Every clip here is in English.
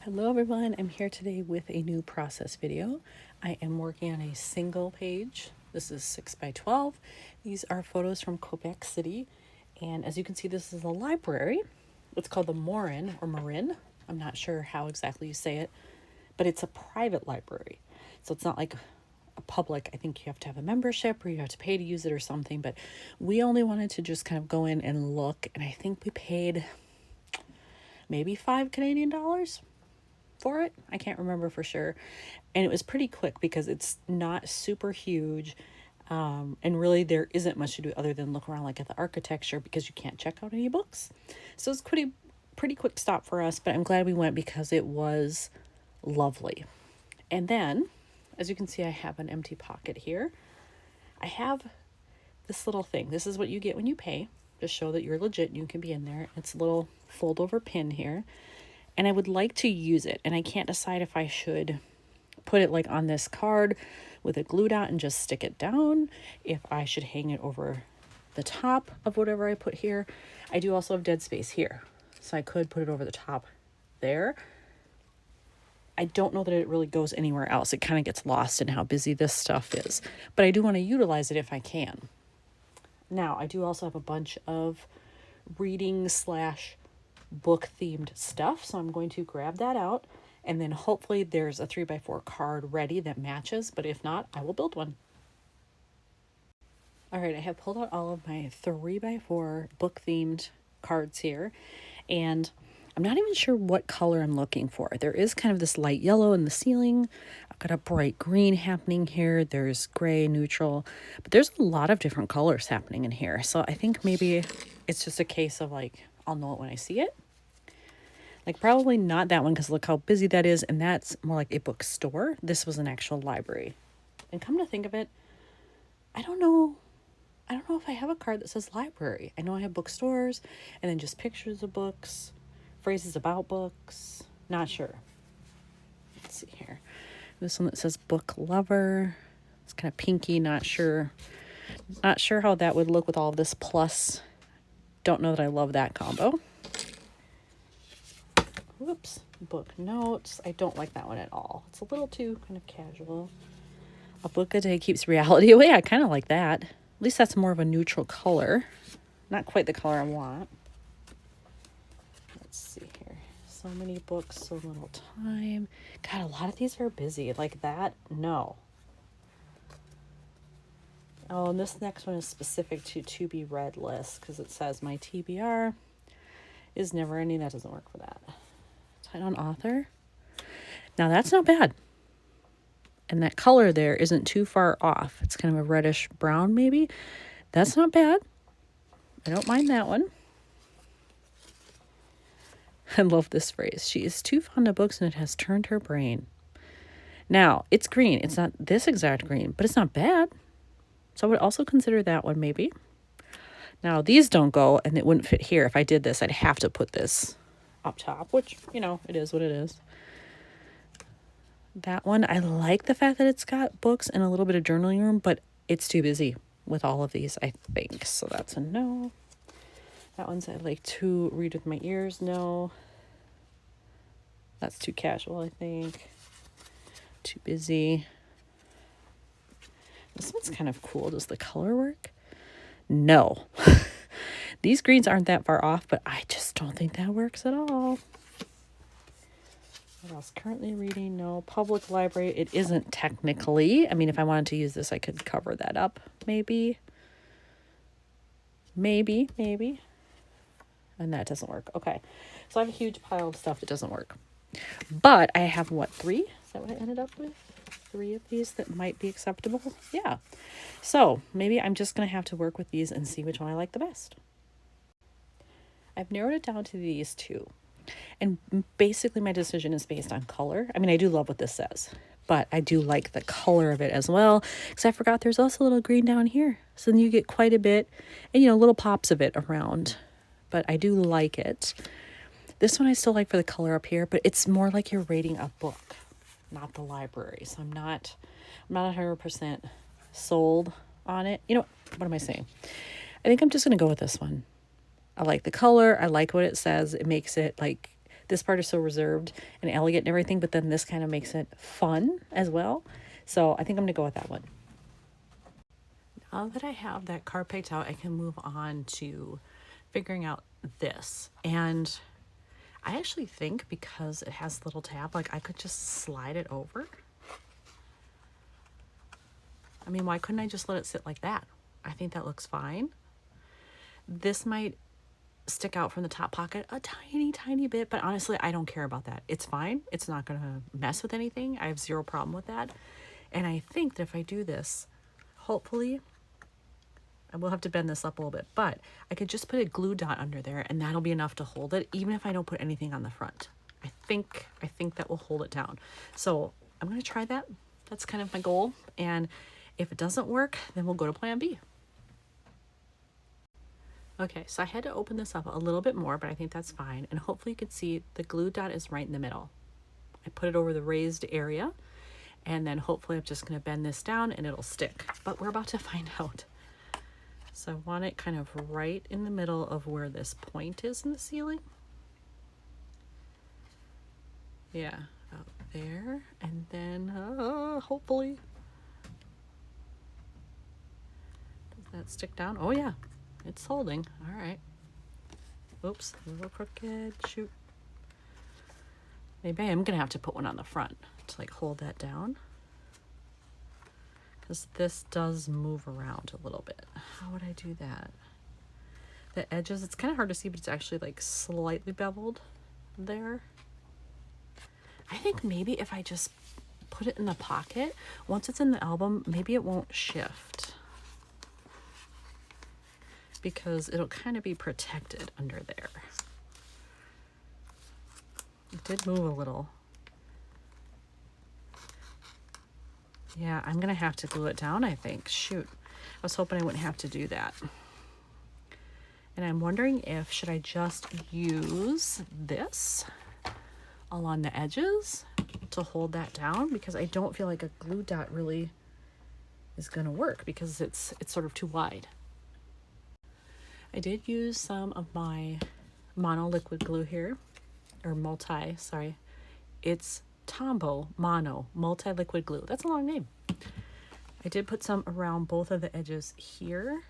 Hello everyone, I'm here today with a new process video. I am working on a single page. This is 6 by 12. These are photos from Quebec City. And as you can see, this is a library. It's called the Morrin. I'm not sure how exactly you say it, but it's a private library. So it's not like a public. I think you have to have a membership or you have to pay to use it or something. But we only wanted to just kind of go in and look. And I think we paid maybe $5 Canadian for it. I can't remember for sure. And it was pretty quick because it's not super huge. And really there isn't much to do other than look around like at the architecture because you can't check out any books. So it's pretty quick stop for us, but I'm glad we went because it was lovely. And then, as you can see, I have an empty pocket here. I have this little thing. This is what you get when you pay to show that you're legit and you can be in there. It's a little fold over pin here. And I would like to use it, and I can't decide if I should put it like on this card with it glued out and just stick it down, if I should hang it over the top of whatever I put here. I do also have dead space here, so I could put it over the top there. I don't know that it really goes anywhere else. It kind of gets lost in how busy this stuff is, but I do want to utilize it if I can. Now, I do also have a bunch of reading / book themed stuff, so I'm going to grab that out, and then hopefully there's a 3x4 card ready that matches, but if not, I will build one. All right, I have pulled out all of my 3x4 book themed cards here, and I'm not even sure what color I'm looking for. There is kind of this light yellow in the ceiling. I've got a bright green happening here. There's gray, neutral, but there's a lot of different colors happening in here. So I think maybe it's just a case of like, I'll know it when I see it. Like probably not that one because look how busy that is, and that's more like a bookstore. This was an actual library. And come to think of it, I don't know if I have a card that says library. I know I have bookstores and then just pictures of books, phrases about books. Not sure. Let's see here. This one that says book lover. It's kind of pinky, not sure. Not sure how that would look with all of this plus. Don't know that I love that combo. Whoops, book notes. I don't like that one at all. It's a little too kind of casual. A book a day keeps reality away. I kind of like that. At least that's more of a neutral color. Not quite the color I want. Let's see here. So many books, so little time. God, a lot of these are busy. Like that, no. Oh, and this next one is specific to be read list because it says my TBR is never ending. That doesn't work for that. Title on author. Now that's not bad. And that color there isn't too far off. It's kind of a reddish brown maybe. That's not bad. I don't mind that one. I love this phrase. She is too fond of books and it has turned her brain. Now, it's green. It's not this exact green, but it's not bad. So I would also consider that one maybe. Now, these don't go and it wouldn't fit here. If I did this, I'd have to put this up top, which, you know, it is what it is. That one, I like the fact that it's got books and a little bit of journaling room, but it's too busy with all of these, I think. So that's a no. That one's I like to read with my ears. No. That's too casual, I think. Too busy. This one's kind of cool. Does the color work? No. These greens aren't that far off, but I just don't think that works at all. What else? Currently reading? No. Public library. It isn't technically. I mean, if I wanted to use this, I could cover that up. Maybe. And that doesn't work. Okay. So I have a huge pile of stuff that doesn't work. But I have what, 3? Is that what I ended up with? 3 of these that might be acceptable? Yeah. So maybe I'm just going to have to work with these and see which one I like the best. I've narrowed it down to these 2. And basically my decision is based on color. I mean, I do love what this says, but I do like the color of it as well. Because I forgot there's also a little green down here. So then you get quite a bit and, you know, little pops of it around. But I do like it. This one I still like for the color up here, but it's more like you're rating a book, not the library. So I'm not 100% sold on it. You know, what am I saying? I think I'm just going to go with this one. I like the color. I like what it says. It makes it like This part is so reserved and elegant and everything, but then this kind of makes it fun as well. So I think I'm gonna go with that one. Now that I have that card picked out, I can move on to figuring out this. And I actually think because it has a little tab, like I could just slide it over. I mean, why couldn't I just let it sit like that? I think that looks fine. This might stick out from the top pocket a tiny bit, but honestly, I don't care about that. It's fine. It's not gonna mess with anything. I have zero problem with that. And I think that if I do this, hopefully, I will have to bend this up a little bit, but I could just put a glue dot under there and that'll be enough to hold it, even if I don't put anything on the front. I think that will hold it down. So I'm gonna try that. That's kind of my goal. And if it doesn't work, then we'll go to plan B. Okay, so I had to open this up a little bit more, but I think that's fine. And hopefully you can see the glue dot is right in the middle. I put it over the raised area, and then hopefully I'm just gonna bend this down and it'll stick. But we're about to find out. So I want it kind of right in the middle of where this point is in the ceiling. Yeah, out there. And then hopefully, does that stick down? Oh yeah, it's holding. All right. Oops, a little crooked, shoot. Maybe I am gonna have to put one on the front to like hold that down, because this does move around a little bit. How would I do that? The edges, it's kind of hard to see, but it's actually like slightly beveled there. I think maybe if I just put it in the pocket, once it's in the album, maybe it won't shift, because it'll kind of be protected under there. It did move a little. Yeah, I'm gonna have to glue it down, I think. Shoot, I was hoping I wouldn't have to do that. And I'm wondering if, should I just use this along the edges to hold that down? Because I don't feel like a glue dot really is gonna work, because it's sort of too wide. I did use some of my mono liquid glue here, or multi, sorry. It's Tombow Mono Multi Liquid Glue. That's a long name. I did put some around both of the edges here.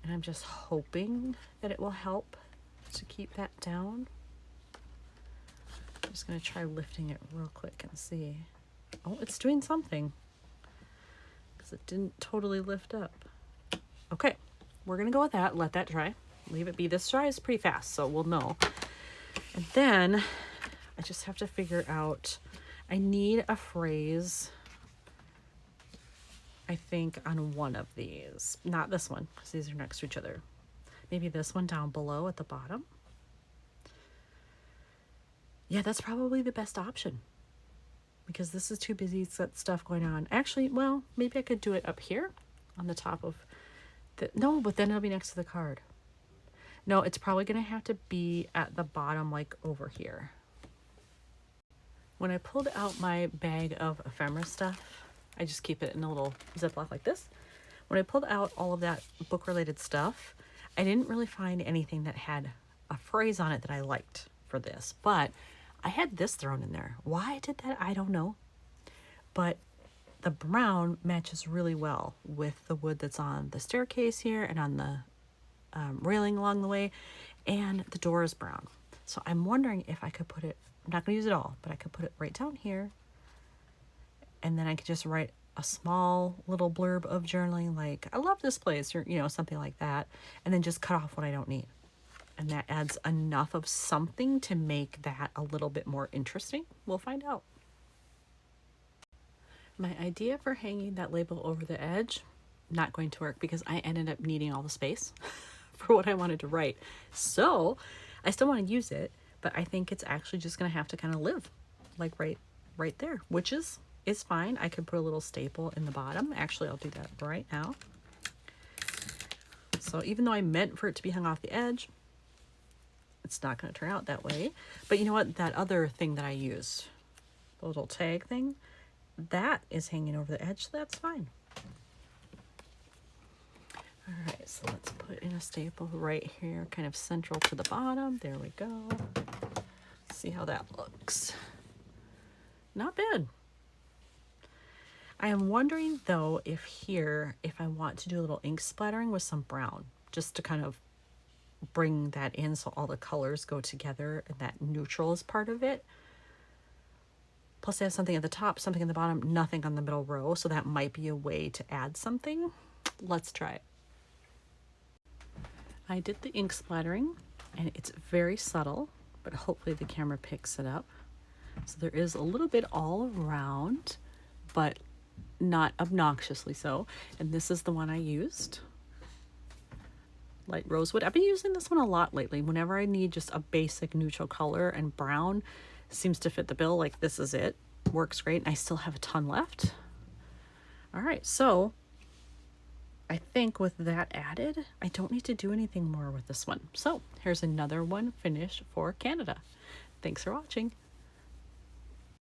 And I'm just hoping that it will help to keep that down. I'm just gonna try lifting it real quick and see. Oh, it's doing something, because it didn't totally lift up. Okay, we're gonna go with that, let that dry. Leave it be. This dries pretty fast, so we'll know. And then I just have to figure out, I need a phrase, I think, on one of these. Not this one, because these are next to each other. Maybe this one down below at the bottom. Yeah, that's probably the best option, because this is too busy. It's got stuff going on. Actually, well, maybe I could do it up here on the top of the, no, but then it'll be next to the card. No, it's probably gonna have to be at the bottom, like over here. When I pulled out my bag of ephemera stuff, I just keep it in a little Ziploc like this. When I pulled out all of that book related stuff, I didn't really find anything that had a phrase on it that I liked for this, but I had this thrown in there. Why I did that, I don't know. But the brown matches really well with the wood that's on the staircase here and on the railing along the way, and the door is brown. So I'm wondering if I could put it, I'm not gonna use it all, but I could put it right down here, and then I could just write a small little blurb of journaling, like, I love this place, or, you know, something like that, and then just cut off what I don't need. And that adds enough of something to make that a little bit more interesting. We'll find out. My idea for hanging that label over the edge, not going to work, because I ended up needing all the space for what I wanted to write. So I still want to use it, but I think it's actually just going to have to kind of live like right there, which is fine. I could put a little staple in the bottom. Actually, I'll do that right now. So even though I meant for it to be hung off the edge, it's not going to turn out that way. But you know what? That other thing that I used, the little tag thing, that is hanging over the edge, so that's fine. All right, so let's put in a staple right here, kind of central to the bottom. There we go. See how that looks. Not bad. I am wondering though if I want to do a little ink splattering with some brown, just to kind of bring that in so all the colors go together and that neutral is part of it. Plus I have something at the top, something at the bottom, nothing on the middle row, so that might be a way to add something. Let's try it. I did the ink splattering and it's very subtle, but hopefully the camera picks it up. So there is a little bit all around, but not obnoxiously so. And this is the one I used. Light rosewood. I've been using this one a lot lately. Whenever I need just a basic neutral color, and brown seems to fit the bill. Like this is it. Works great. And I still have a ton left. All right, so I think with that added, I don't need to do anything more with this one. So here's another one finished for Canada. Thanks for watching.